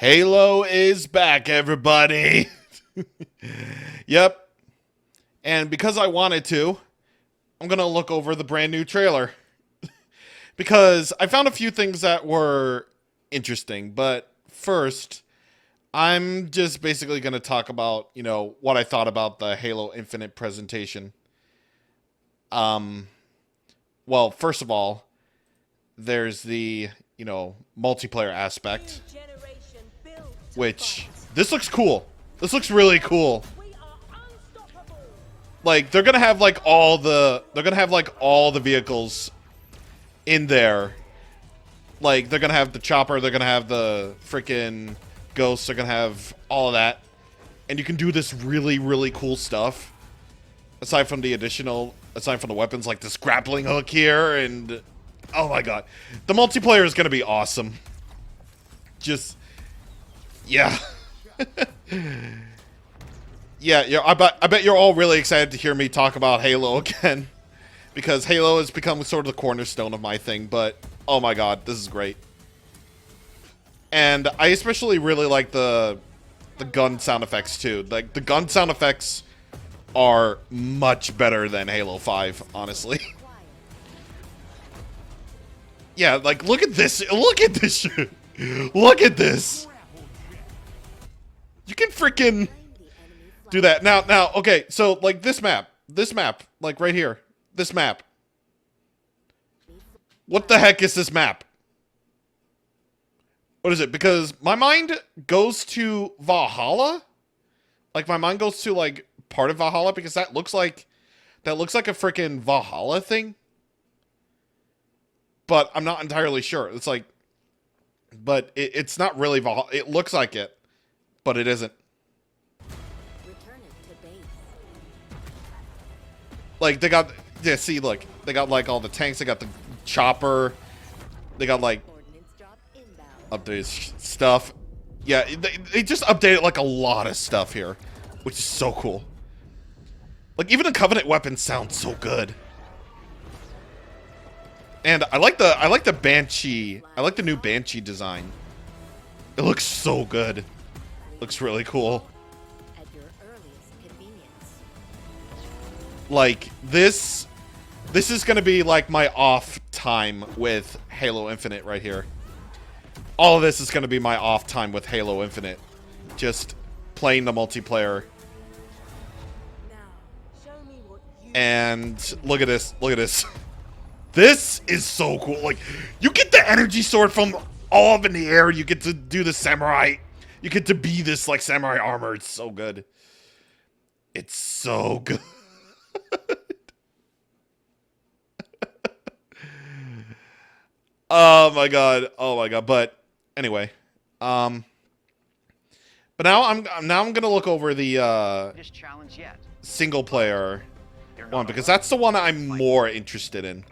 Halo is back, everybody. Yep. And because I wanted to, I'm going to look over the brand new trailer. Because I found a few things that were interesting. But first, I'm just basically going to talk about, what I thought about the Halo Infinite presentation. Well, first of all, there's the, multiplayer aspect. Which, this looks cool. This looks really cool. Like, they're gonna have like all the vehicles in there. Like, they're gonna have the chopper, they're gonna have the freaking ghosts, they're gonna have all of that. And you can do this really, really cool stuff. Aside from the weapons, like this grappling hook here, and oh my god. The multiplayer is gonna be awesome. Just, yeah. Yeah, I bet you're all really excited to hear me talk about Halo again. Because Halo has become sort of the cornerstone of my thing, but oh my god, this is great. And I especially really like the gun sound effects too. Like, the gun sound effects are much better than Halo 5, honestly. Yeah, like, look at this. Look at this shit. Look at this. You can freaking do that. Now, okay, so, like, this map, like, right here, this map. What the heck is this map? What is it? Because my mind goes to Valhalla? Like, my mind goes to, like, part of Valhalla, because that looks like a freaking Valhalla thing. But I'm not entirely sure. It's like, but it's not really Valhalla. It looks like it, but it isn't. Like, they got, yeah, see, look, they got, like, all the tanks, they got the chopper, they got, like, updated stuff. Yeah, they just updated, like, a lot of stuff here, which is so cool. Like, even the Covenant weapons sound so good. And I like the Banshee, I like the new Banshee design. It looks so good. Looks really cool. Like, this is gonna be like my off time with Halo Infinite right here. All of this is gonna be my off time with Halo Infinite. Just playing the multiplayer. And look at this, look at this. This is so cool. Like, you get the energy sword from all up in the air. You get to do the samurai. You get to be this, like, samurai armor. It's so good. It's so good. Oh my god. Oh my god. But anyway, but now I'm gonna look over the single player one, because that's the one I'm more interested in.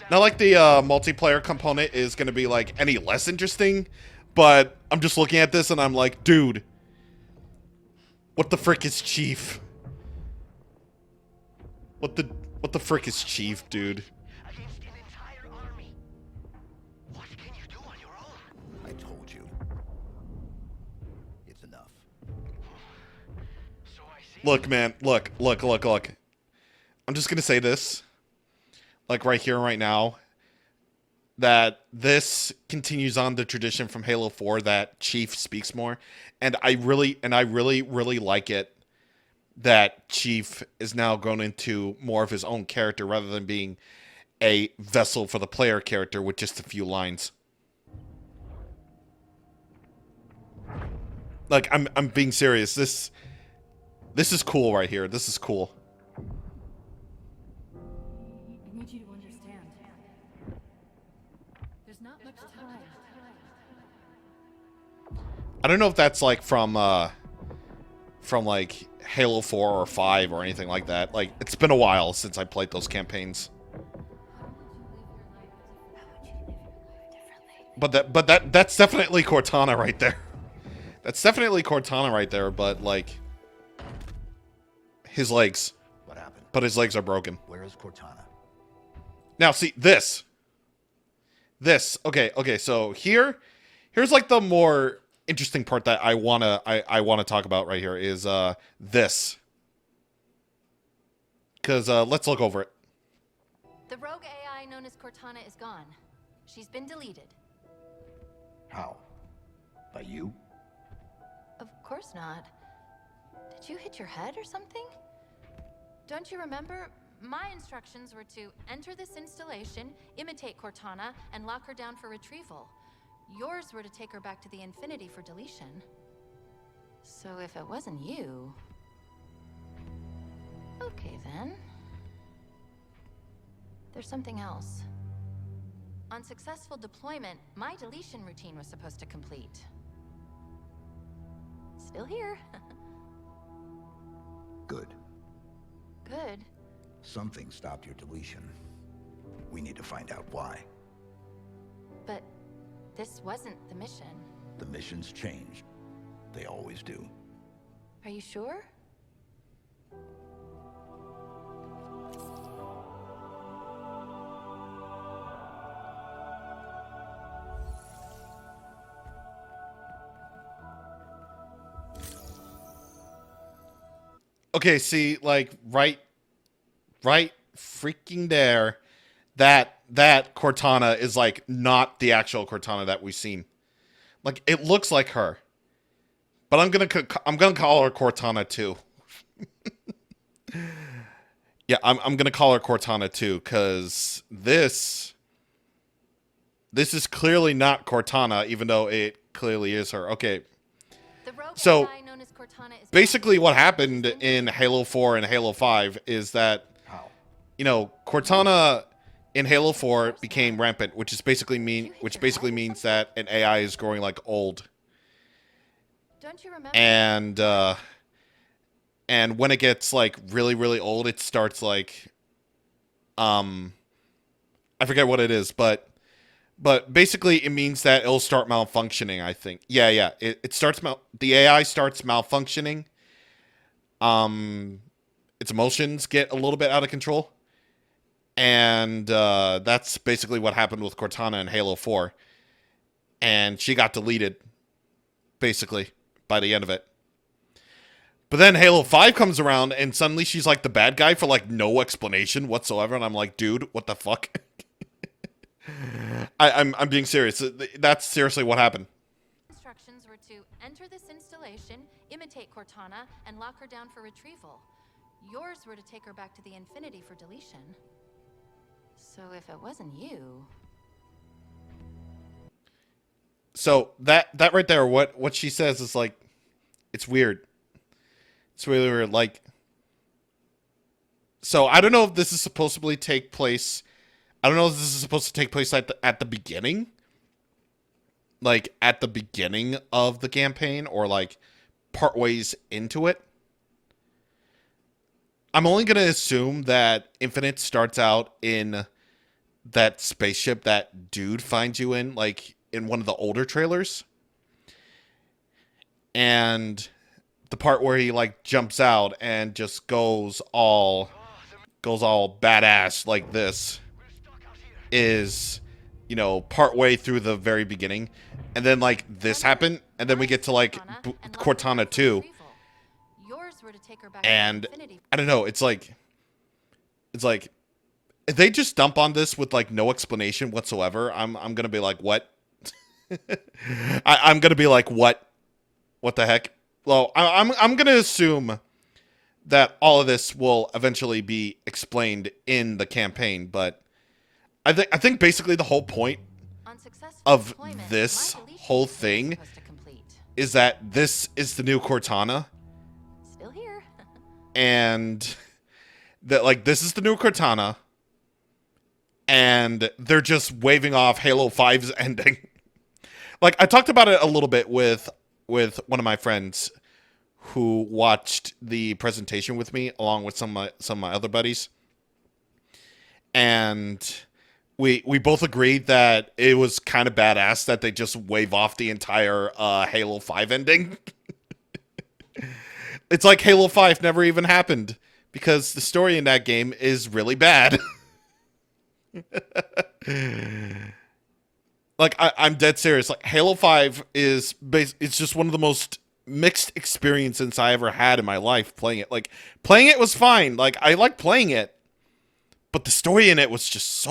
Not like the multiplayer component is gonna be like any less interesting, but I'm just looking at this and I'm like, dude, what the frick is Chief? What the frick is Chief, dude? I told you. It's enough. Look, man, look. I'm just gonna say this, like, right here, right now, that this continues on the tradition from Halo 4 that Chief speaks more, and I really like it that Chief is now grown into more of his own character rather than being a vessel for the player character with just a few lines. Like, I'm being serious. This is cool right here. This is cool. I need you to understand. There's not much time. I don't know if that's like from like Halo 4 or 5 or anything like that. Like, it's been a while since I played those campaigns. But that's definitely Cortana right there. That's definitely Cortana right there, but like his legs. What happened? But his legs are broken. Where is Cortana? Now see this. Okay, so here's here's like the more interesting part that I wanna talk about right here is this. Because let's look over it. The rogue AI known as Cortana is gone. She's been deleted. How? By you? Of course not. Did you hit your head or something? Don't you remember? My instructions were to enter this installation, imitate Cortana, and lock her down for retrieval. Yours were to take her back to the Infinity for deletion. So if it wasn't you... Okay then. There's something else. On successful deployment, my deletion routine was supposed to complete. Still here. Good. Good. Something stopped your deletion. We need to find out why. But this wasn't the mission. The missions changed. They always do. Are you sure? Okay, see, like right freaking there, that Cortana is like not the actual Cortana that we've seen. Like it looks like her, but I'm gonna call her Cortana too. Yeah, I'm gonna call her Cortana too, because this is clearly not Cortana, even though it clearly is her. Okay. So basically what happened in Halo 4 and Halo 5 is that, you know, Cortana in Halo 4 became rampant, which basically means that an AI is growing like old. Don't you remember? And when it gets like really, really old, it starts like I forget what it is, but basically it means that it'll start malfunctioning, I think. Yeah. It starts the AI starts malfunctioning. Its emotions get a little bit out of control. And that's basically what happened with Cortana in Halo 4. And she got deleted, basically, by the end of it. But then Halo 5 comes around, and suddenly she's like the bad guy for like no explanation whatsoever. And I'm like, dude, what the fuck? I'm being serious. That's seriously what happened. Instructions were to enter this installation, imitate Cortana, and lock her down for retrieval. Yours were to take her back to the Infinity for deletion. So if it wasn't you... So that right there, what she says is like, it's weird. It's really weird. Like, so I don't know if this is supposed to take place. I don't know if this is supposed to take place at the beginning, like at the beginning of the campaign, or like part ways into it. I'm only gonna assume that Infinite starts out in that spaceship that dude finds you in, like in one of the older trailers, and the part where he like jumps out and just goes all badass like this is, you know, part way through the very beginning, and then like this happened, and then we get to like Cortana 2, and I don't know, it's like if they just dump on this with like no explanation whatsoever, I'm gonna be like, what? I'm gonna be like, what the heck? Well, I'm gonna assume that all of this will eventually be explained in the campaign, but I think basically the whole point of this whole thing is that this is the new Cortana. Still here. And that like this is the new Cortana, and they're just waving off Halo 5's ending. Like I talked about it a little bit with one of my friends who watched the presentation with me along with some of my other buddies. And we both agreed that it was kind of badass that they just wave off the entire Halo 5 ending. It's like Halo 5 never even happened because the story in that game is really bad. like I'm dead serious. Like Halo 5 is it's just one of the most mixed experiences I ever had in my life playing it. Like playing it was fine. Like I like playing it, but the story in it was just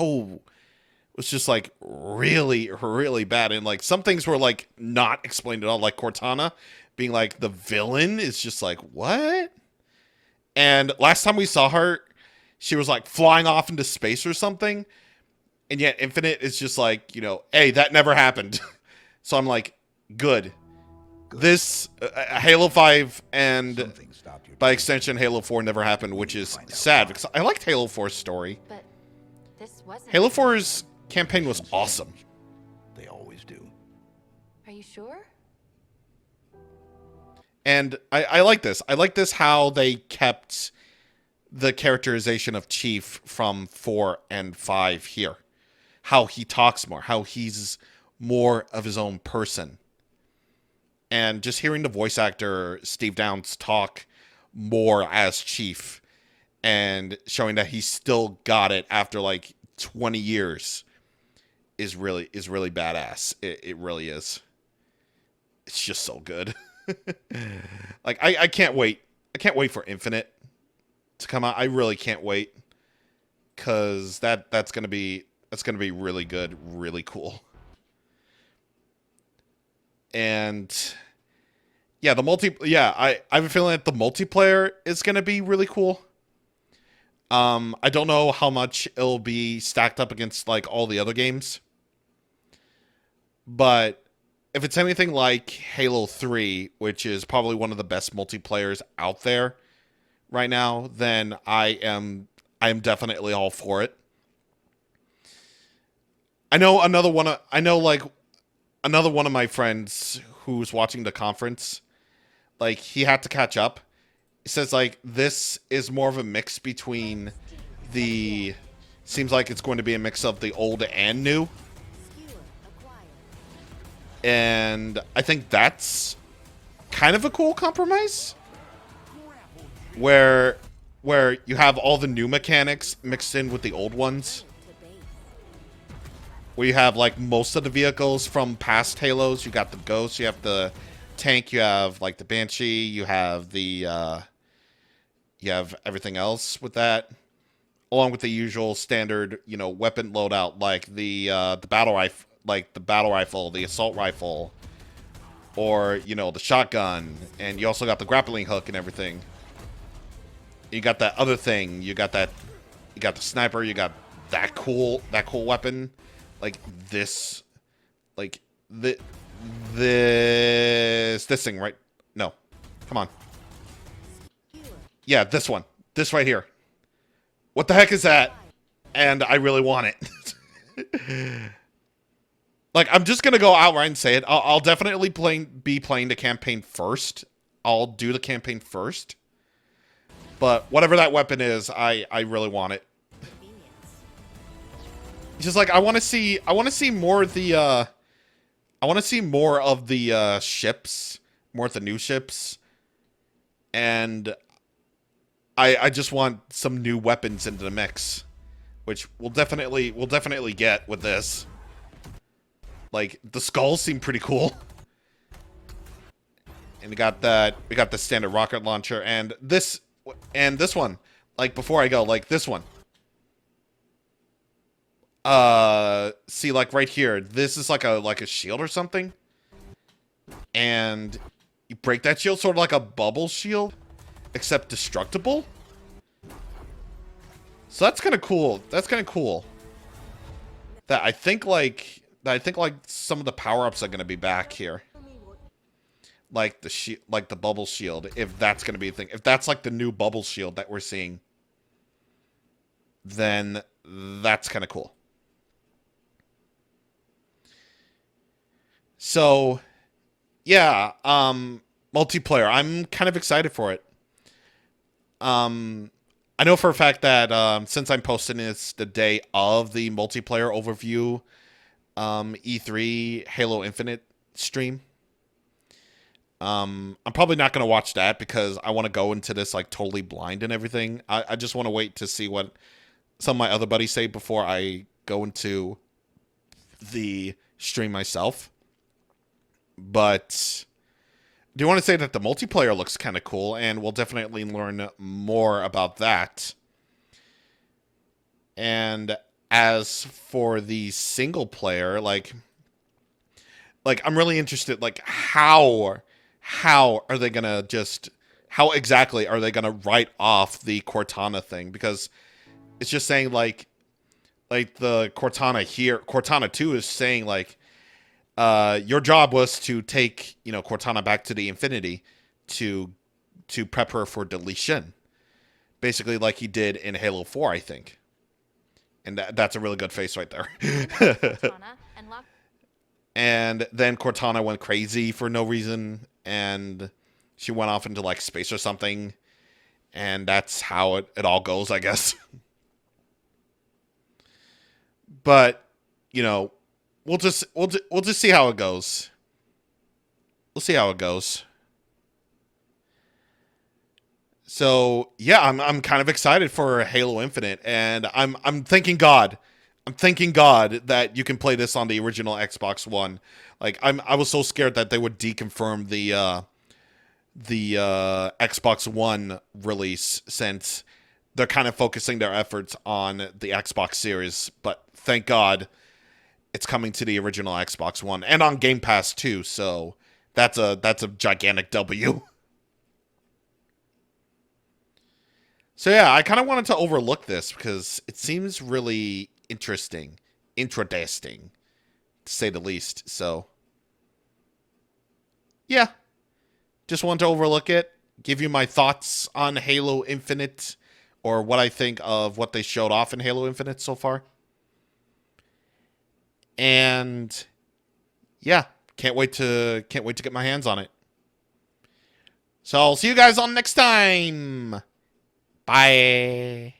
like really, really bad. And like some things were like not explained at all. Like Cortana being like the villain is just like, what? And last time we saw her, she was like flying off into space or something. And yet Infinite is just like, you know, hey, that never happened. So I'm like, good. This Halo 5 and Something stopped your by extension Halo 4 never happened, which is sad because I liked Halo 4's story. But this wasn't. Halo 4's campaign was awesome. They always do. Are you sure? And I like this. I like this how they kept the characterization of Chief from 4 and 5 here. How he talks more, how he's more of his own person. And just hearing the voice actor Steve Downes talk more as Chief and showing that he still got it after like 20 years is really badass. It really is. It's just so good. Like I can't wait. I can't wait for Infinite to come out. I really can't wait. Cause that's gonna be really good, really cool. And yeah, I have a feeling that the multiplayer is gonna be really cool. I don't know how much it'll be stacked up against like all the other games. But if it's anything like Halo 3, which is probably one of the best multiplayers out there right now, then I am definitely all for it. I know another one of my friends who's watching the conference, like he had to catch up. He says like this is more of a mix between seems like it's going to be a mix of the old and new. And I think that's kind of a cool compromise where you have all the new mechanics mixed in with the old ones. Where you have like most of the vehicles from past Halos. You got the Ghost, you have the tank, you have like the Banshee, you have the you have everything else with that, along with the usual standard, you know, weapon loadout like the battle rifle, the assault rifle, or you know the shotgun, and you also got the grappling hook and everything. You got that other thing. You got the sniper. You got that cool weapon. Like this, this thing, right? No, come on. Yeah, this one. This right here. What the heck is that? And I really want it. Like, I'm just gonna go outright and say it. I'll definitely be playing the campaign first. I'll do the campaign first. But whatever that weapon is, I really want it. Just like I want to see more of the ships, more of the new ships, and I just want some new weapons into the mix, which we'll definitely get with this. Like the skulls seem pretty cool, and we got the standard rocket launcher and this one. Like before I go, like this one. See, like right here, this is like a shield or something, and you break that shield, sort of like a bubble shield, except destructible. So that's kind of cool. That I think like some of the power-ups are going to be back here, like the bubble shield, if that's going to be a thing. If that's like the new bubble shield that we're seeing, then that's kind of cool. So, yeah, multiplayer. I'm kind of excited for it. I know for a fact that since I'm posting this the day of the multiplayer overview E3 Halo Infinite stream, I'm probably not going to watch that because I want to go into this like totally blind and everything. I just want to wait to see what some of my other buddies say before I go into the stream myself. But I do want to say that the multiplayer looks kind of cool, and we'll definitely learn more about that. And as for the single player, like I'm really interested, like, how are they gonna just, how exactly are they gonna write off the Cortana thing? Because it's just saying, like the Cortana here, Cortana 2 is saying, like, your job was to take, Cortana back to the Infinity to prep her for deletion. Basically like he did in Halo 4, I think. And that's a really good face right there. And then Cortana went crazy for no reason, and she went off into, like, space or something. And that's how it all goes, I guess. But, we'll just see how it goes. We'll see how it goes. So yeah, I'm kind of excited for Halo Infinite, and I'm thanking God. I'm thanking God that you can play this on the original Xbox One. Like, I was so scared that they would deconfirm the Xbox One release, since they're kind of focusing their efforts on the Xbox Series. But thank God it's coming to the original Xbox One and on Game Pass too. So that's a gigantic W. So yeah, I kind of wanted to overlook this because it seems really interesting, to say the least. So yeah, just wanted to overlook it, give you my thoughts on Halo Infinite, or what I think of what they showed off in Halo Infinite so far. And yeah, can't wait to get my hands on it. So I'll see you guys on next time. Bye.